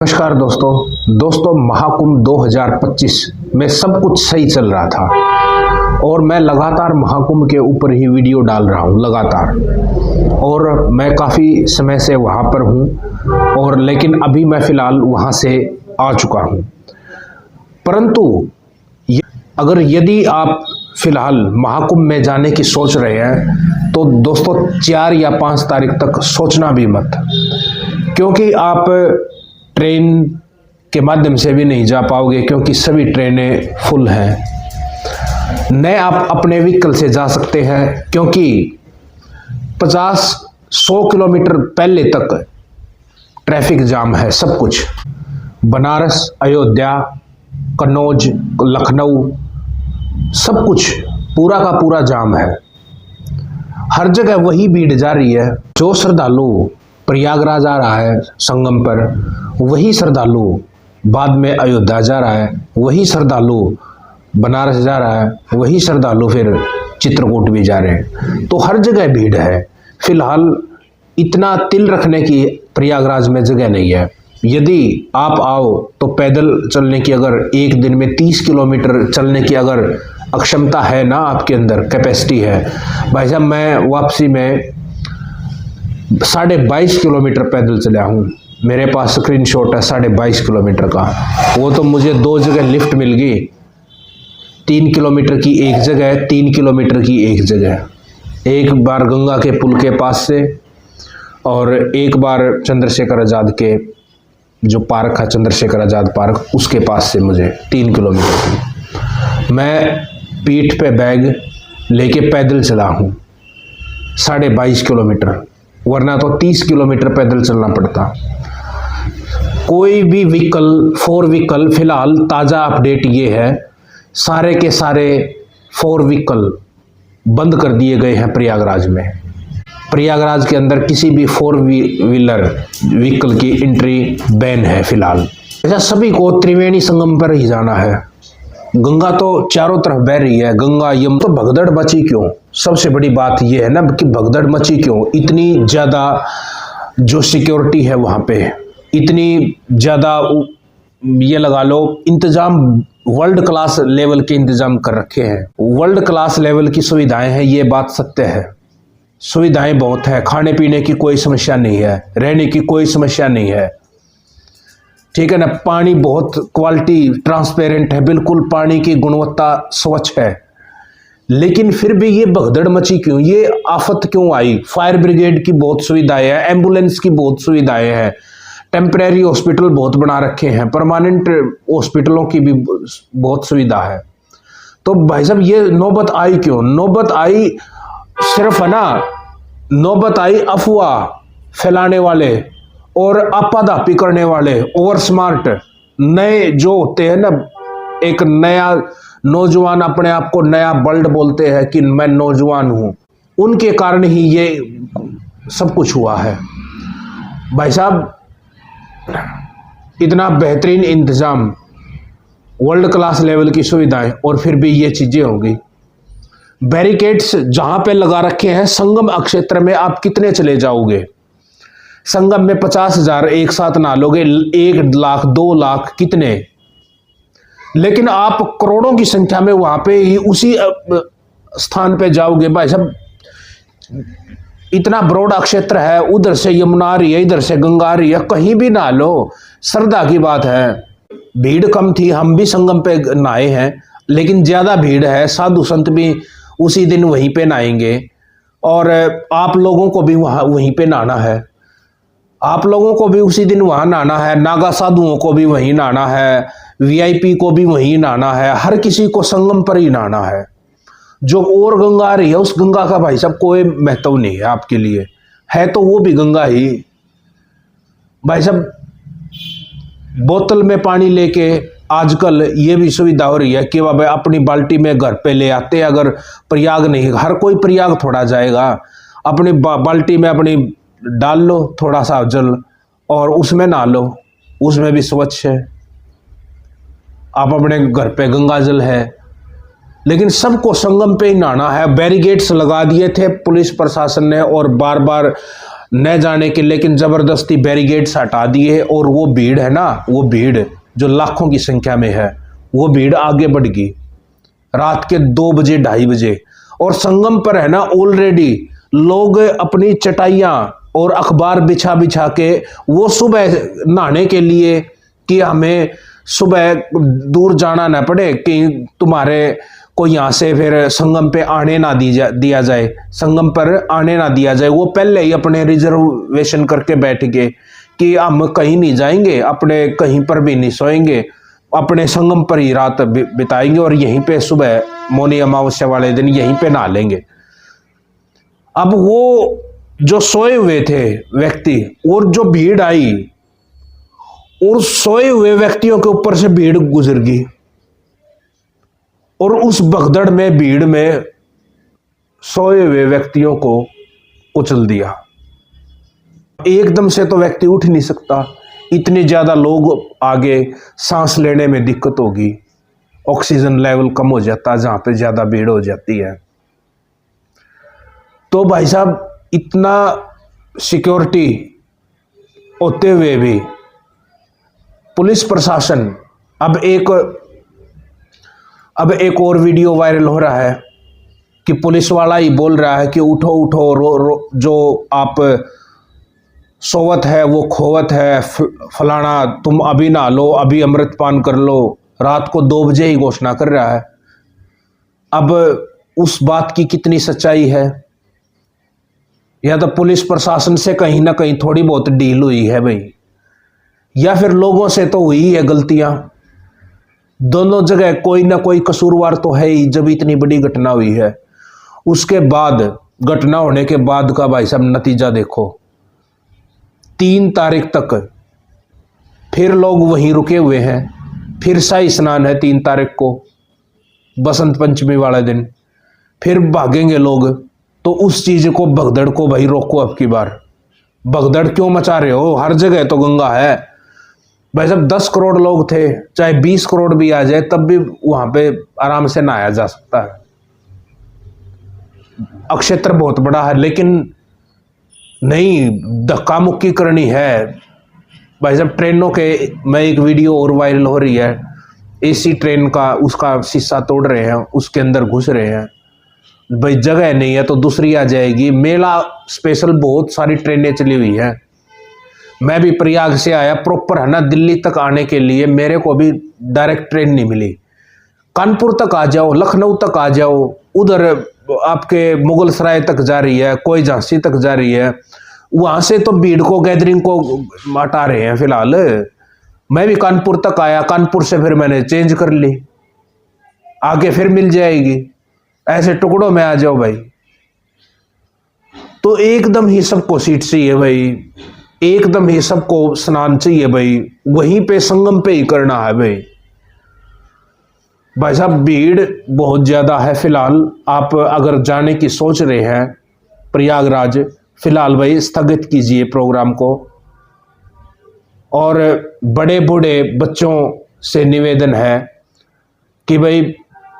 नमस्कार दोस्तों महाकुंभ 2025 में सब कुछ सही चल रहा था और मैं लगातार महाकुंभ के ऊपर ही वीडियो डाल रहा हूं लगातार, और मैं काफ़ी समय से वहां पर हूं और लेकिन अभी मैं फ़िलहाल वहां से आ चुका हूं। परंतु अगर यदि आप फ़िलहाल महाकुंभ में जाने की सोच रहे हैं तो दोस्तों 4 या 5 तारीख तक सोचना भी मत, क्योंकि आप ट्रेन के माध्यम से भी नहीं जा पाओगे क्योंकि सभी ट्रेनें फुल हैं। न आप अपने व्हीकल से जा सकते हैं क्योंकि 50-100 किलोमीटर पहले तक ट्रैफिक जाम है। सब कुछ बनारस, अयोध्या, कन्नौज, लखनऊ, सब कुछ पूरा का पूरा जाम है। हर जगह वही भीड़ जा रही है। जो श्रद्धालु प्रयागराज आ रहा है संगम पर, वही श्रद्धालु बाद में अयोध्या जा रहा है, वही श्रद्धालु बनारस जा रहा है, वही श्रद्धालु फिर चित्रकूट भी जा रहे हैं। तो हर जगह भीड़ है। फिलहाल इतना तिल रखने की प्रयागराज में जगह नहीं है। यदि आप आओ तो पैदल चलने की, अगर एक दिन में 30 किलोमीटर चलने की अगर अक्षमता है ना, आपके अंदर कैपेसिटी है, भाई साहब मैं वापसी में 22.5 किलोमीटर पैदल चला हूँ। मेरे पास स्क्रीनशॉट है 22.5 किलोमीटर का। वो तो मुझे 2 जगह लिफ्ट मिल गई, 3 किलोमीटर की एक जगह, 3 किलोमीटर की एक जगह। एक बार गंगा के पुल के पास से और एक बार चंद्रशेखर आज़ाद के जो पार्क है, चंद्रशेखर आज़ाद पार्क, उसके पास से मुझे 3 किलोमीटर की। मैं पीठ पे बैग लेके पैदल चला हूँ 22.5 किलोमीटर, वरना तो 30 किलोमीटर पैदल चलना पड़ता। कोई भी व्हीकल, 4 व्हीकल, फिलहाल ताज़ा अपडेट ये है, सारे के सारे 4 व्हीकल बंद कर दिए गए हैं प्रयागराज में। प्रयागराज के अंदर किसी भी 4 व्हीलर व्हीकल की एंट्री बैन है फिलहाल। ऐसा सभी को त्रिवेणी संगम पर ही जाना है। गंगा तो चारों तरफ बह रही है, गंगा यम, तो भगदड़ मची क्यों? सबसे बड़ी बात यह है ना कि भगदड़ मची क्यों? इतनी ज़्यादा जो सिक्योरिटी है वहाँ पे, इतनी ज़्यादा ये लगा लो इंतज़ाम, वर्ल्ड क्लास लेवल के इंतज़ाम कर रखे हैं। वर्ल्ड क्लास लेवल की सुविधाएं हैं, ये बात सत्य है। सुविधाएं बहुत है, खाने पीने की कोई समस्या नहीं है, रहने की कोई समस्या नहीं है, ठीक है ना। पानी बहुत क्वालिटी ट्रांसपेरेंट है, बिल्कुल पानी की गुणवत्ता स्वच्छ है। लेकिन फिर भी ये भगदड़ मची क्यों? ये आफत क्यों आई? फायर ब्रिगेड की बहुत सुविधाएं हैं, एम्बुलेंस की बहुत सुविधाएं हैं, टेम्परेरी हॉस्पिटल बहुत बना रखे हैं, परमानेंट हॉस्पिटलों की भी बहुत सुविधा है। तो भाई साहब ये नौबत आई क्यों? नौबत आई सिर्फ है ना, नौबत आई अफवाह फैलाने वाले और आपाधापी करने वाले, ओवर स्मार्ट नए जो होते हैं ना, एक नया नौजवान अपने आप को नया बल्ड बोलते हैं कि मैं नौजवान हूं, उनके कारण ही ये सब कुछ हुआ है। भाई साहब इतना बेहतरीन इंतजाम, वर्ल्ड क्लास लेवल की सुविधाएं, और फिर भी ये चीजें होंगी। बैरिकेड्स जहां पे लगा रखे हैं, संगम क्षेत्र में आप कितने चले जाओगे? संगम में 50,000 एक साथ ना लोगे, 1 लाख 2 लाख कितने, लेकिन आप करोड़ों की संख्या में वहां पे ही उसी स्थान पे जाओगे। भाई साहब इतना ब्रॉड क्षेत्र है, उधर से यमुना आ रही है, इधर से गंगा आ रही है, कहीं भी नहा लो, श्रद्धा की बात है। भीड़ कम थी, हम भी संगम पे नहाए हैं, लेकिन ज्यादा भीड़ है। साधु संत भी उसी दिन वहीं पे नहाएंगे और आप लोगों को भी वहीं पे नहाना है, आप लोगों को भी उसी दिन वहां नहाना है, नागा साधुओं को भी वहीं नहाना है, वीआईपी को भी वहीं नहाना है, हर किसी को संगम पर ही नहाना है। जो और गंगा आ रही है, उस गंगा का भाई साहब कोई महत्व नहीं है आपके लिए, है तो वो भी गंगा ही। भाई साहब बोतल में पानी लेके आजकल ये भी सुविधा हो रही है कि भाई अपनी बाल्टी में घर पे ले आते। अगर प्रयाग नहीं, हर कोई प्रयाग थोड़ा जाएगा, अपनी बाल्टी में अपनी डाल लो थोड़ा सा जल और उसमें नहा लो, उसमें भी स्वच्छ है। आप अपने घर पे गंगा जल है, लेकिन सबको संगम पे ही नहाना है। बैरिकेड्स लगा दिए थे पुलिस प्रशासन ने और बार बार न जाने के, लेकिन ज़बरदस्ती बैरिगेड्स हटा दिए और वो भीड़ है ना, वो भीड़ जो लाखों की संख्या में है, वो भीड़ आगे बढ़ गई रात के 2 बजे 2:30 बजे। और संगम पर है ना ऑलरेडी लोग अपनी चटाइयाँ और अखबार बिछा बिछा के वो सुबह नहाने के लिए, कि हमें सुबह दूर जाना ना पड़े, कि तुम्हारे को यहाँ से फिर संगम पे आने ना दिया जाए, संगम पर आने ना दिया जाए। वो पहले ही अपने रिजर्वेशन करके बैठ गए कि हम कहीं नहीं जाएंगे, अपने कहीं पर भी नहीं सोएंगे, अपने संगम पर ही रात बिताएंगे और यहीं पे सुबह मौनी अमावस्या वाले दिन यहीं पे नहा लेंगे। अब वो जो सोए हुए थे व्यक्ति और जो भीड़ आई, और सोए हुए व्यक्तियों के ऊपर से भीड़ गुजर गई और उस भगदड़ में, भीड़ में सोए हुए व्यक्तियों को कुचल दिया। एकदम से तो व्यक्ति उठ नहीं सकता, इतने ज्यादा लोग आगे, सांस लेने में दिक्कत होगी, ऑक्सीजन लेवल कम हो जाता है जहां पे ज्यादा भीड़ हो जाती है। तो भाई साहब, इतना सिक्योरिटी होते हुए भी पुलिस प्रशासन, अब एक और वीडियो वायरल हो रहा है कि पुलिस वाला ही बोल रहा है कि उठो उठो, जो आप सोवत है वो खोवत है, फलाना तुम अभी ना लो, अभी अमृतपान कर लो। रात को 2 बजे ही घोषणा कर रहा है। अब उस बात की कितनी सच्चाई है, या तो पुलिस प्रशासन से कहीं ना कहीं थोड़ी बहुत डील हुई है भाई, या फिर लोगों से तो हुई है गलतियां। दोनों जगह कोई ना कोई कसूरवार तो है ही। जब इतनी बड़ी घटना हुई है, उसके बाद, घटना होने के बाद का भाई साहब नतीजा देखो। 3 तारीख तक फिर लोग वहीं रुके हुए हैं, फिर शाही स्नान है 3 तारीख को, बसंत पंचमी वाले दिन, फिर भागेंगे लोग। तो उस चीज को, भगदड़ को भाई रोको। अब की बार भगदड़ क्यों मचा रहे हो? हर जगह तो गंगा है भाई साहब। 10 करोड़ लोग थे, चाहे 20 करोड़ भी आ जाए तब भी वहां पे आराम से नहाया जा सकता है। अक्षेत्र बहुत बड़ा है, लेकिन नहीं, धक्का मुक्की करनी है भाई साहब। ट्रेनों के, मैं एक वीडियो और वायरल हो रही है, एसी ट्रेन का, उसका शीशा तोड़ रहे हैं, उसके अंदर घुस रहे हैं। भाई जगह नहीं है तो दूसरी आ जाएगी। मेला स्पेशल बहुत सारी ट्रेनें चली हुई हैं। मैं भी प्रयाग से आया प्रॉपर है ना, दिल्ली तक आने के लिए मेरे को भी डायरेक्ट ट्रेन नहीं मिली। कानपुर तक आ जाओ, लखनऊ तक आ जाओ, उधर आपके मुगल सराय तक जा रही है, कोई झांसी तक जा रही है। वहां से तो भीड़ को, गैदरिंग को हटा रहे हैं फिलहाल। मैं भी कानपुर तक आया, कानपुर से फिर मैंने चेंज कर ली, आगे फिर मिल जाएगी। ऐसे टुकड़ों में आ जाओ भाई। तो एकदम ही सबको सीट चाहिए भाई, एकदम ही सबको स्नान चाहिए भाई, वहीं पे संगम पे ही करना है भाई। भाई साहब भीड़ बहुत ज्यादा है फिलहाल। आप अगर जाने की सोच रहे हैं प्रयागराज, फिलहाल भाई स्थगित कीजिए प्रोग्राम को। और बड़े बूढ़े बच्चों से निवेदन है कि भाई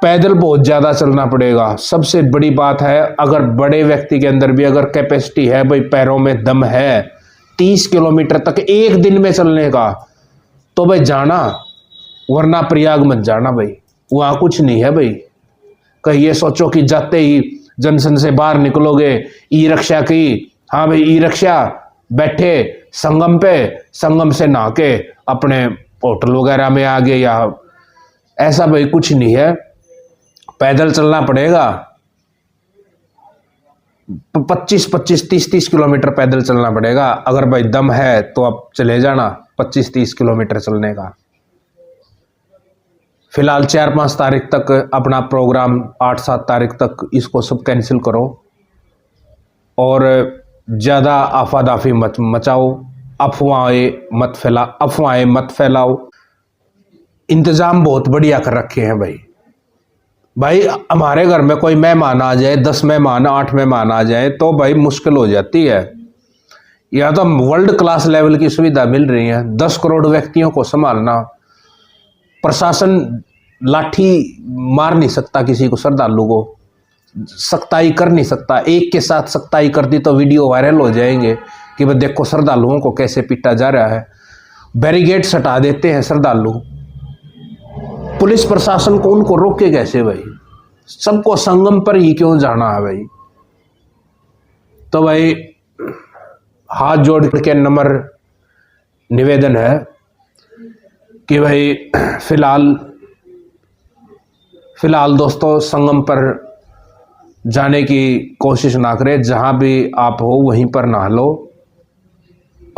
पैदल बहुत ज़्यादा चलना पड़ेगा। सबसे बड़ी बात है, अगर बड़े व्यक्ति के अंदर भी अगर कैपेसिटी है भाई, पैरों में दम है 30 किलोमीटर तक एक दिन में चलने का, तो भाई जाना, वरना प्रयाग मत जाना भाई, वहाँ कुछ नहीं है भाई। कहीं ये सोचो कि जाते ही जंक्शन से बाहर निकलोगे, ई रिक्शा की, हाँ भाई ई रिक्शा, बैठे संगम पे, संगम से नहा के अपने होटल वगैरह में आ गए, या ऐसा भाई कुछ नहीं है। पैदल चलना पड़ेगा, 25-25, 30-30 किलोमीटर पैदल चलना पड़ेगा। अगर भाई दम है तो आप चले जाना 25-30 किलोमीटर चलने का। फिलहाल 4-5 तारीख तक अपना प्रोग्राम, 8-7 तारीख तक इसको सब कैंसिल करो और ज़्यादा आफादाफी मत मचाओ, अफवाहें मत फैलाओ। इंतज़ाम बहुत बढ़िया कर रखे हैं भाई। भाई हमारे घर में कोई मेहमान आ जाए, 10 मेहमान, 8 मेहमान आ जाए तो भाई मुश्किल हो जाती है। या तो वर्ल्ड क्लास लेवल की सुविधा मिल रही है, 10 करोड़ व्यक्तियों को संभालना। प्रशासन लाठी मार नहीं सकता किसी को, श्रद्धालु को, सख्ताई कर नहीं सकता। एक के साथ सख्ताई कर दी तो वीडियो वायरल हो जाएंगे कि भाई देखो श्रद्धालुओं को कैसे पीटा जा रहा है। बैरिकेड्स हटा देते हैं श्रद्धालु, पुलिस प्रशासन को उनको रोके कैसे भाई? सबको संगम पर ही क्यों जाना है भाई? तो भाई हाथ जोड़ के नम्र निवेदन है कि भाई फिलहाल दोस्तों संगम पर जाने की कोशिश ना करें। जहाँ भी आप हो वहीं पर नहा लो,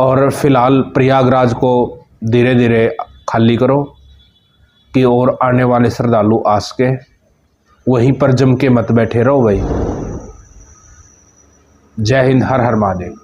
और फिलहाल प्रयागराज को धीरे धीरे खाली करो कि और आने वाले श्रद्धालु आ सके। वहीं पर जम के मत बैठे रहो भाई। जय हिंद, हर हर महादेव।